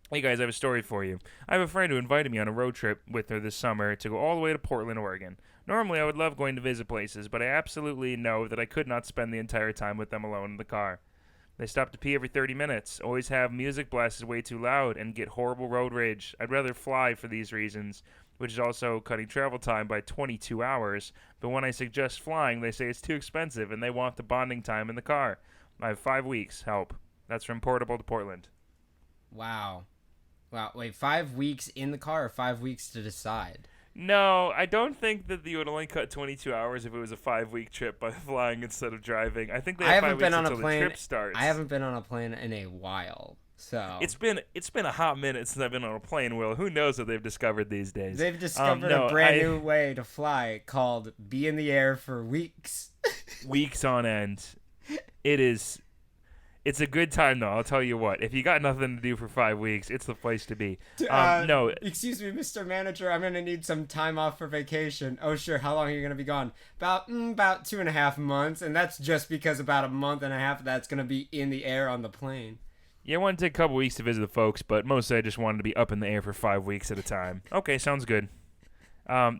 Hey guys, I have a story for you. I have a friend who invited me on a road trip with her this summer to go all the way to Portland, Oregon. Normally, I would love going to visit places, but I absolutely know that I could not spend the entire time with them alone in the car. They stop to pee every 30 minutes, always have music blasted way too loud, and get horrible road rage. I'd rather fly for these reasons, which is also cutting travel time by 22 hours, but when I suggest flying, they say it's too expensive and they want the bonding time in the car. I have 5 weeks. Help. That's from Portable to Portland. Wow. Wow. Wait, 5 weeks in the car or 5 weeks to decide? No, I don't think that you would only cut 22 hours if it was a 5 week trip by flying instead of driving. I think they I have haven't five been weeks on a until the plane. trip starts. I haven't been on a plane in a while. So It's been a hot minute since I've been on a plane. Will, who knows what they've discovered these days? they've discovered No, a brand new way to fly called be in the air for weeks. weeks on end. It is. It's a good time though. I'll tell you what. If you got nothing to do for 5 weeks, it's the place to be. No, Excuse me, Mr. Manager. I'm gonna need some time off for vacation. Oh, sure. How long are you gonna be gone? About 2.5 months, and that's just because about a month and a half of that's gonna be in the air on the plane. yeah, I want to take a couple weeks to visit the folks, but mostly I just wanted to be up in the air for 5 weeks at a time. Okay, sounds good.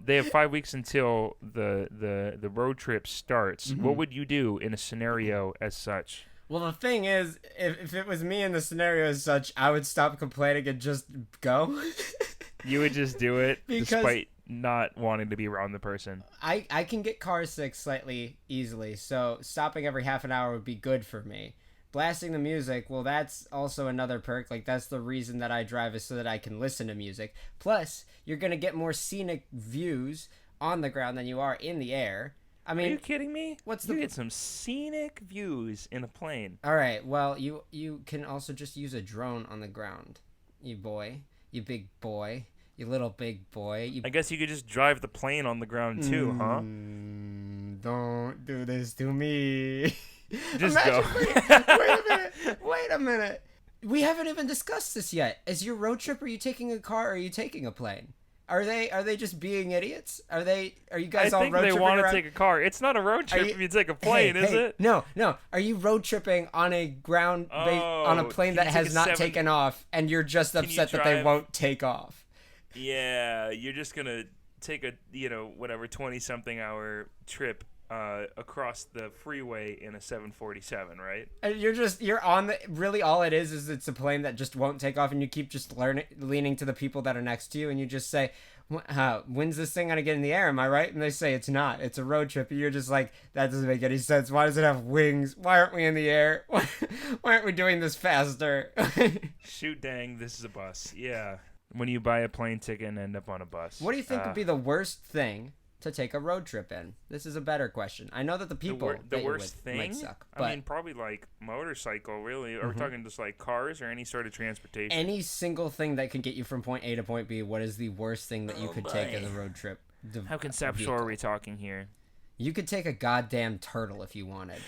They have 5 weeks until the road trip starts. Mm-hmm. What would you do in a scenario as such? Well, the thing is, if it was me in the scenario as such, I would stop complaining and just go. You would just do it Because- despite not wanting to be around the person. I can get car sick slightly easily, so stopping every half an hour would be good for me. Blasting the music, well, that's also another perk. Like, that's the reason that I drive is so that I can listen to music. Plus, you're going to get more scenic views on the ground than you are in the air. I Are you mean, kidding me? what's You the... get some scenic views in a plane. All right, well, you can also just use a drone on the ground. You boy. You big boy. You little big boy. You... I guess you could just drive the plane on the ground too, huh? Don't do this to me. Just Imagine, go. Wait a minute. We haven't even discussed this yet. Is your road trip? Are you taking a car? Or are you taking a plane? Are they just being idiots? Are you guys I all think road they tripping want to around? take a car. It's not a road trip you- if you take a plane, is Hey, it? No. Are you road tripping on a ground on a plane can that you take has a not 7 taken off, and you're just you upset that they drive- won't take off? Yeah, you're just gonna take a whatever 20-something hour trip across the freeway in a 747, right? And you're on the really all it is it's a plane that just won't take off, and you keep just leaning to the people that are next to you, and you just say, when's this thing gonna get in the air? Am I right? And they say it's not. It's a road trip. And you're just like, that doesn't make any sense. Why does it have wings? Why aren't we in the air? Why aren't we doing this faster? Shoot, dang, this is a bus. Yeah. When you buy a plane ticket and end up on a bus. What do you think would be the worst thing to take a road trip in? This is a better question. I know that the people the that worst you're with thing? might suck, but I mean, probably like motorcycle, really. Are we talking just like cars or any sort of transportation? any single thing that can get you from point A to point B, what is the worst thing that you could take as a road trip? How conceptual are we talking here? You could take a goddamn turtle if you wanted.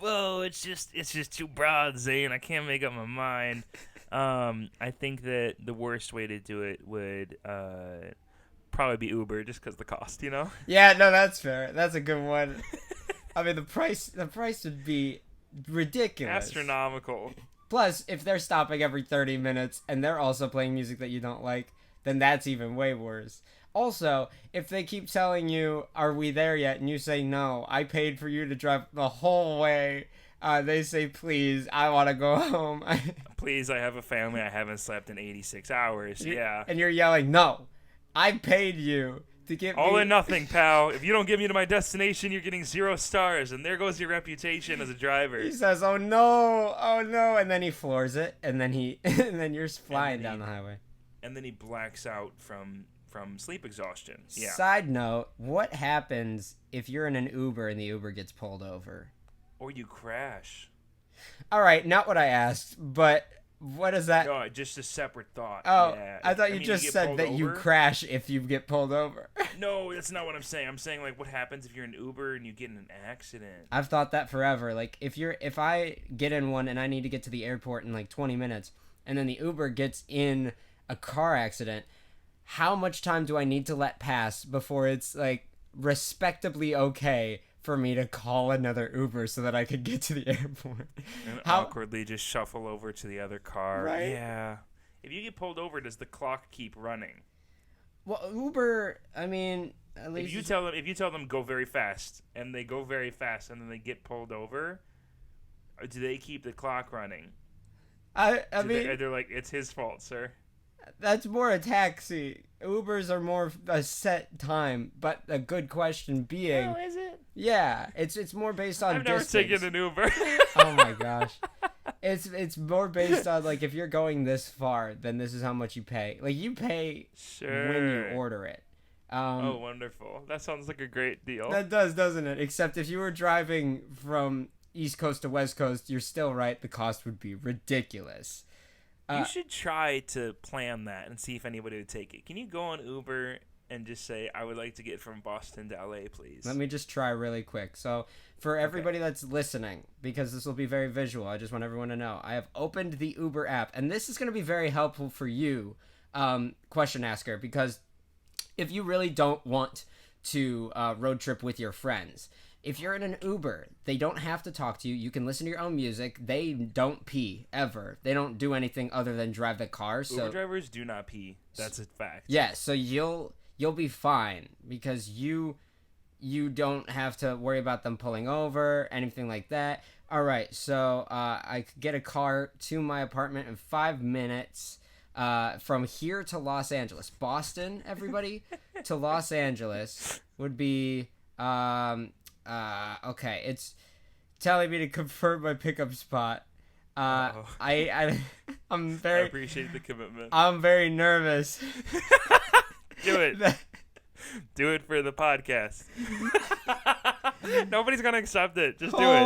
Well, it's just too broad, Zane. I can't make up my mind. I think that the worst way to do it would probably be Uber, just because the cost, you know. Yeah, no, that's fair. That's a good one. I mean, the price would be ridiculous. Astronomical. Plus, if they're stopping every 30 minutes and they're also playing music that you don't like, then that's even way worse. Also, if they keep telling you, "Are we there yet?" and you say no, I paid for you to drive the whole way. They say, "Please, I want to go home." Please, I have a family. I haven't slept in 86 hours. Yeah. And you're yelling, "No, I paid you to get All me." or nothing, pal. If you don't get me to my destination, you're getting 0 stars, and there goes your reputation as a driver. He says, "Oh no, and then he floors it, and then and then you're flying down the highway. And then he blacks out from sleep exhaustion. Yeah. Side note: what happens if you're in an Uber and the Uber gets pulled over? Or you crash. All right, not what I asked, but what is that? No, just a separate thought. Oh, Yeah. I thought you mean, just get said pulled that you over. crash if you get pulled over. No, that's not what I'm saying. I'm saying, like, what happens if you're in Uber and you get in an accident? I've thought that forever. Like, if I get in one and I need to get to the airport in like 20 minutes, and then the Uber gets in a car accident, how much time do I need to let pass before it's like respectably okay for me to call another Uber so that I could get to the airport. And awkwardly just shuffle over to the other car. Right? Yeah. If you get pulled over, does the clock keep running? Well, Uber, I mean, at least If you tell them go very fast, and they go very fast, and then they get pulled over, do they keep the clock running? I mean, they're like, it's his fault, sir. that's more a taxi. Ubers are more a set time, but a good question being, Oh, is it? yeah, it's more based on I've never distance. taken an Uber. Oh my gosh. It's more based on, like, if you're going this far, then this is how much you pay. Like, you pay Sure. when you order it. Oh, wonderful. That sounds like a great deal. That does, doesn't it? Except if you were driving from East Coast to West Coast, you're still right. The cost would be ridiculous. You should try to plan that and see if anybody would take it. Can you go on Uber and just say, I would like to get from Boston to LA, please? Let me just try really quick. So, for everybody that's listening, because this will be very visual, I just want everyone to know, I have opened the Uber app, and this is going to be very helpful for you, question asker, because if you really don't want to road trip with your friends, if you're in an Uber, they don't have to talk to you. You can listen to your own music. They don't pee, ever. They don't do anything other than drive the car. So Uber drivers do not pee. That's a fact. yeah, so you'll be fine because you don't have to worry about them pulling over, anything like that. All right, so I could get a car to my apartment in 5 minutes from here to Los Angeles. Boston, everybody, to Los Angeles would be... okay, it's telling me to confirm my pickup spot. I'm I very appreciate the commitment. I'm very nervous. Do it. Do it for the podcast. Nobody's gonna accept it. Just do it.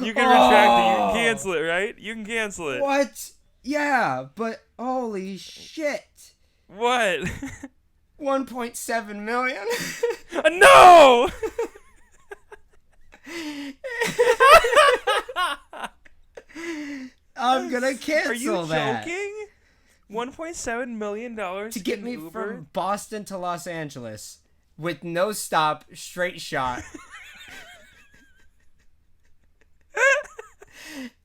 You can retract it. You can cancel it, right? You can cancel it. What? Yeah, but holy shit. What? 1.7 million? No! I'm gonna cancel Are you that. joking? $1.7 million To get me Uber? from Boston to Los Angeles with no stop, straight shot.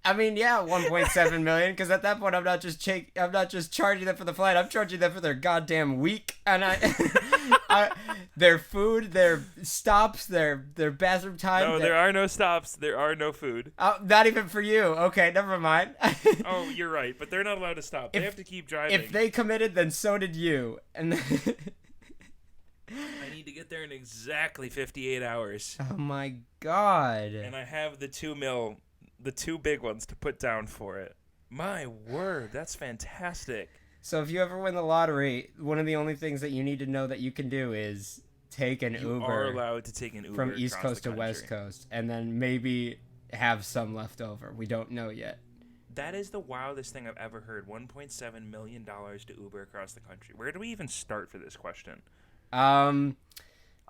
I mean, yeah, 1.7 million. Because at that point, I'm not just charging them for the flight. I'm charging them for their goddamn week, and their food, their stops, their bathroom time. No, there are no stops. There are no food. Not even for you. Okay, never mind. Oh, you're right, but they're not allowed to stop. They have to keep driving. If they committed, then so did you. And I need to get there in exactly 58 hours. oh my god. And I have the 2 mil, the 2 big ones to put down for it. My word, that's fantastic. So if you ever win the lottery, one of the only things that you need to know that you can do is take an You Uber are allowed to take an Uber from East across Coast the to West country. Coast, and then maybe have some left over. We don't know yet. That is the wildest thing I've ever heard. $1.7 million to Uber across the country. Where do we even start for this question?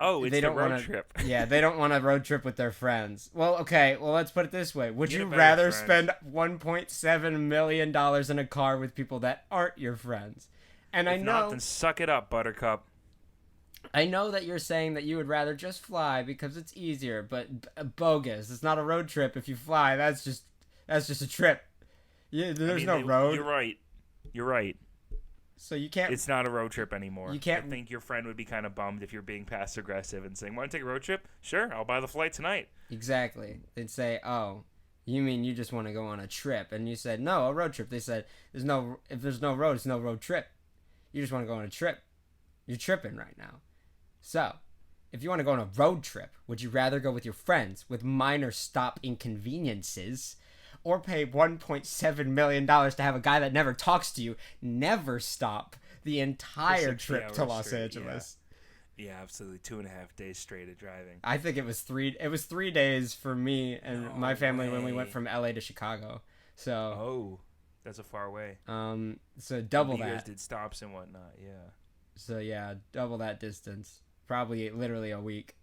Oh, it's They the don't road wanna, trip. Yeah, they don't want a road trip with their friends. Well, okay. Well, let's put it this way: would Get you a better rather friend. spend $1.7 million in a car with people that aren't your friends? And If not, then suck it up, Buttercup. I know that you're saying that you would rather just fly because it's easier, but bogus. It's not a road trip. If you fly, that's just a trip. Yeah, there's no road. You're right. You're right. So you can't. It's not a road trip anymore. You can't- I think your friend would be kind of bummed if you're being passive aggressive and saying, "Want to take a road trip? Sure, I'll buy the flight tonight." Exactly. They'd say, "Oh, you mean you just want to go on a trip?" And you said, "No, a road trip." They said, "If there's no road, it's no road trip. You just want to go on a trip. You're tripping right now." So, if you want to go on a road trip, would you rather go with your friends with minor stop inconveniences, or pay $1.7 million to have a guy that never talks to you never stop the entire 60 trip to hours Los straight, Angeles? Yeah, absolutely. 2.5 days straight of driving. I think it was 3 days for me and No my family when we went way. from LA to Chicago. So, Oh, that's a far way. so double You guys that. did stops and whatnot. Yeah. So yeah, double that distance. Probably literally a week.